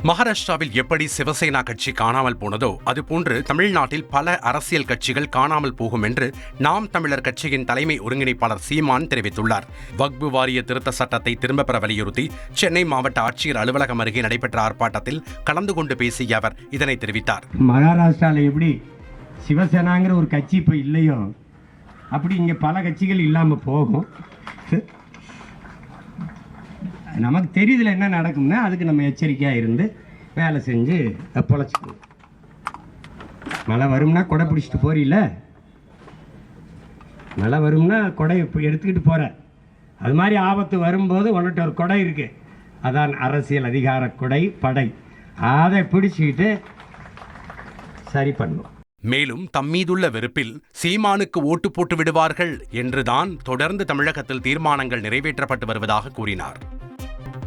மகாராஷ்டிராவில் எப்படி சிவசேனா கட்சி காணாமல் போனதோ அதுபோன்று தமிழ்நாட்டில் பல அரசியல் கட்சிகள் காணாமல் போகும் என்று நாம் தமிழர் கட்சியின் தலைமை ஒருங்கிணைப்பாளர் சீமான் தெரிவித்துள்ளார். வக்பு வாரிய திருத்த சட்டத்தை திரும்பப் பெற வலியுறுத்தி சென்னை மாவட்ட ஆட்சியர் அலுவலகம் அருகே நடைபெற்ற ஆர்ப்பாட்டத்தில் கலந்து கொண்டு பேசிய அவர் இதனை தெரிவித்தார். மகாராஷ்டிராவில் எப்படி சிவசேனாங்கிற ஒரு கட்சி இப்போ இல்லையோ அப்படி இங்கே பல கட்சிகள் இல்லாமல் போகும். நமக்கு தெரியுதுல என்ன நடக்கும்னா அதுக்கு நம்ம எச்சரிக்கையாக இருந்து வேலை செஞ்சு பொழைச்சிக்கணும். மழை வரும்னா கொடை பிடிச்சிட்டு போறீல்ல, மழை வரும்னா கொடை எடுத்துக்கிட்டு போகிற, அது மாதிரி ஆபத்து வரும்போது உன்கிட்ட ஒரு கொடை இருக்குது, அதான் அரசியல் அதிகார கொடை படை, அதை பிடிச்சிக்கிட்டு சரி பண்ணும். மேலும் தம்மீதுள்ள வெறுப்பில் சீமானுக்கு ஓட்டு போட்டு விடுவார்கள் என்றுதான் தொடர்ந்து தமிழகத்தில் தீர்மானங்கள் நிறைவேற்றப்பட்டு வருவதாக கூறினார்.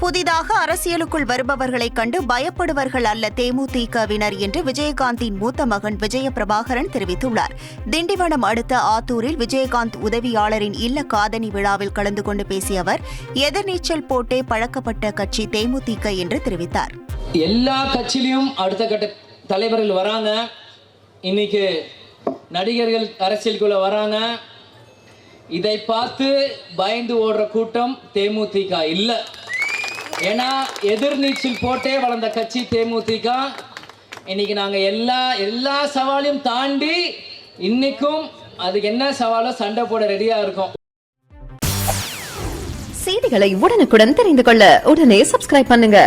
புதிதாக அரசியலுக்குள் வருபவர்களை கண்டு பயப்படுவர்கள் அல்ல தேமுதிகவினர் என்று விஜயகாந்தின் மூத்த மகன் விஜயபிரபாகரன் தெரிவித்துள்ளார். திண்டிவனம் அடுத்த ஆத்தூரில் விஜயகாந்த் உதவியாளரின் இல்ல காதணி விழாவில் கலந்து கொண்டு பேசிய அவர் எதிர்நீச்சல் போட்டே பழக்கப்பட்ட கட்சி தேமுதிக என்று தெரிவித்தார். எல்லா கட்சியிலும் அடுத்த கட்ட தலைவர்கள் வராங்க, இன்னைக்கு நடிகர்கள் அரசியலுக்குள்ள வராங்க. இதை பார்த்து பயந்து ஓடுற கூட்டம் தேமுதிக இல்லை. ஏன்னா எதிர்நீச்சல் போட்டே வளர்ந்த கட்சி தேமுதிக. இன்னைக்கு நாங்கள் எல்லா சவாலையும் தாண்டி இன்னைக்கும் அதுக்கு என்ன சவாலோ சண்டை போட ரெடியா இருக்கோம். செய்திகளை உடனுக்குடன் தெரிந்து கொள்ள உடனே சப்ஸ்கிரைப் பண்ணுங்க.